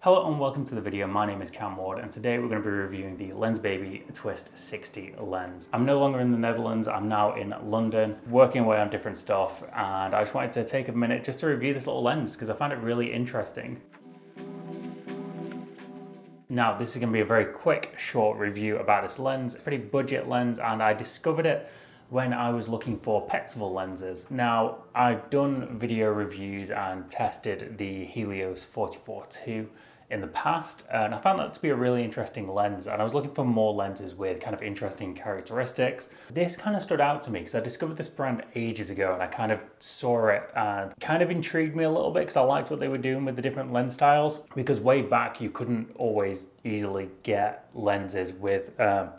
Hello and welcome to the video. My name is Cam Ward and today we're going to be reviewing the Lensbaby Twist 60 lens. I'm no longer in the Netherlands, I'm now in London, working away on different stuff, and I just wanted to take a minute just to review this little lens because I found it really interesting. Now this is going to be a very quick, short review about this lens. Pretty budget lens, and I discovered it when I was looking for Petzval lenses. Now I've done video reviews and tested the Helios 44-2 in the past, and I found that to be a really interesting lens, and I was looking for more lenses with kind of interesting characteristics. This kind of stood out to me because I discovered this brand ages ago and I kind of saw it and kind of intrigued me a little bit because I liked what they were doing with the different lens styles, because way back you couldn't always easily get lenses with kind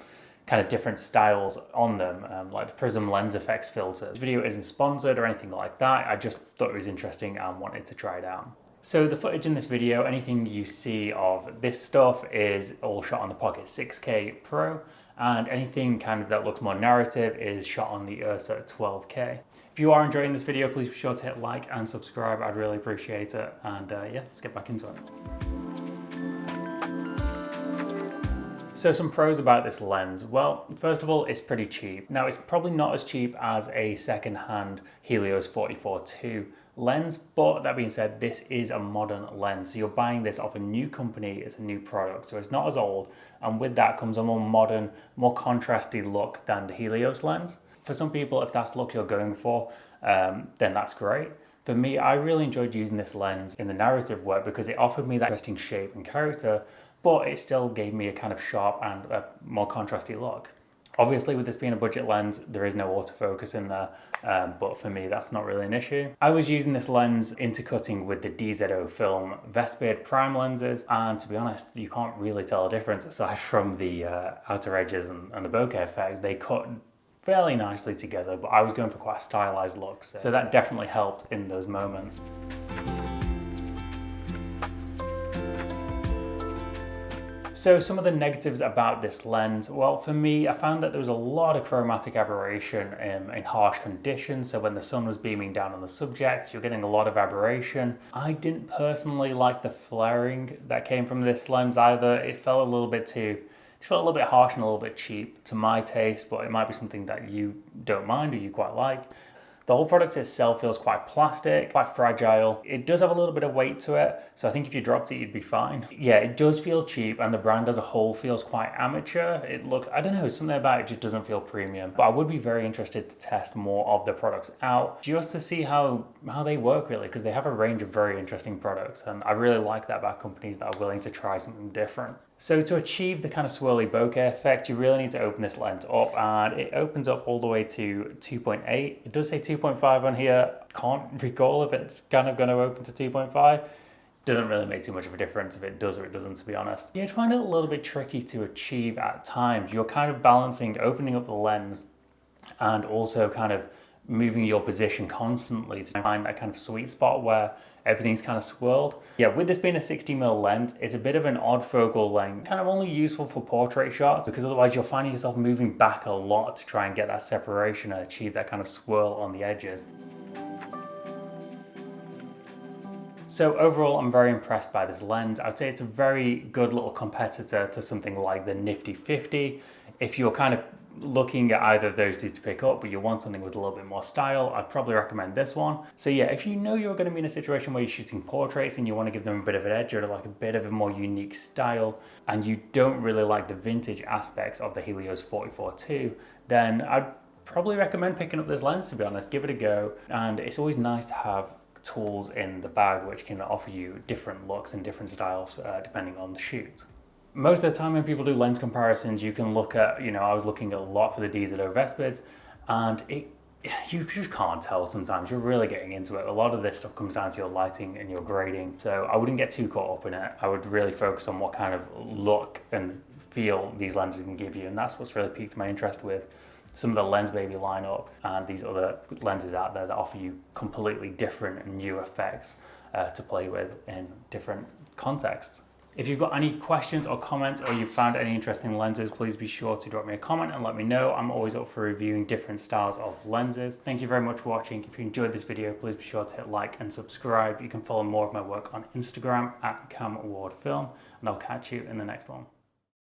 of different styles on them, like the Prism lens effects filter. This video isn't sponsored or anything like that. I just thought it was interesting and wanted to try it out. So the footage in this video, anything you see of this stuff is all shot on the Pocket 6K Pro, and anything kind of that looks more narrative is shot on the Ursa 12K. If you are enjoying this video, please be sure to hit like and subscribe. I'd really appreciate it. And yeah, let's get back into it. So some pros about this lens. Well, first of all, it's pretty cheap. Now it's probably not as cheap as a second-hand Helios 44-2 lens, but that being said, this is a modern lens. So you're buying this off a new company, it's a new product, so it's not as old. And with that comes a more modern, more contrasty look than the Helios lens. For some people, if that's the look you're going for, then that's great. For me, I really enjoyed using this lens in the narrative work because it offered me that interesting shape and character, but it still gave me a kind of sharp and a more contrasty look. Obviously, with this being a budget lens, there is no autofocus in there, but for me, that's not really an issue. I was using this lens intercutting with the DZO Film Vespid prime lenses, and to be honest, you can't really tell a difference aside from the outer edges and the bokeh effect. They cut fairly nicely together, but I was going for quite a stylized look, so that definitely helped in those moments. So some of the negatives about this lens, well, for me, I found that there was a lot of chromatic aberration in harsh conditions. So when the sun was beaming down on the subject, you're getting a lot of aberration. I didn't personally like the flaring that came from this lens either. It felt a little bit harsh and a little bit cheap to my taste, but it might be something that you don't mind or you quite like. The whole product itself feels quite plastic, quite fragile. It does have a little bit of weight to it, so I think if you dropped it, you'd be fine. Yeah, it does feel cheap, and the brand as a whole feels quite amateur. I don't know, something about it just doesn't feel premium. But I would be very interested to test more of the products out, just to see how they work really, because they have a range of very interesting products, and I really like that about companies that are willing to try something different. So to achieve the kind of swirly bokeh effect, you really need to open this lens up, and it opens up all the way to 2.8. It does say 2.5 on here. Can't recall if it's kind of going to open to 2.5. Doesn't really make too much of a difference if it does or it doesn't, to be honest. Yeah, I find it a little bit tricky to achieve at times. You're kind of balancing opening up the lens and also kind of moving your position constantly to find that kind of sweet spot where everything's kind of swirled. Yeah, with this being a 60mm lens, it's a bit of an odd focal length, kind of only useful for portrait shots, because otherwise you're finding yourself moving back a lot to try and get that separation and achieve that kind of swirl on the edges. So overall, I'm very impressed by this lens. I would say it's a very good little competitor to something like the Nifty 50. If you're kind of looking at either of those two to pick up, but you want something with a little bit more style, I'd probably recommend this one. So yeah, if you know you're going to be in a situation where you're shooting portraits and you want to give them a bit of an edge or like a bit of a more unique style, and you don't really like the vintage aspects of the Helios 44-2, then I'd probably recommend picking up this lens, to be honest. Give it a go, and it's always nice to have tools in the bag which can offer you different looks and different styles depending on the shoot. Most of the time when people do lens comparisons, you can look at, I was looking a lot for the DZO Vespids, and you just can't tell sometimes. You're really getting into it. A lot of this stuff comes down to your lighting and your grading, so I wouldn't get too caught up in it. I would really focus on what kind of look and feel these lenses can give you, and that's what's really piqued my interest with some of the Lensbaby lineup and these other lenses out there that offer you completely different and new effects to play with in different contexts. If you've got any questions or comments, or you've found any interesting lenses, please be sure to drop me a comment and let me know. I'm always up for reviewing different styles of lenses. Thank you very much for watching. If you enjoyed this video, please be sure to hit like and subscribe. You can follow more of my work on Instagram at CamWardFilm, and I'll catch you in the next one.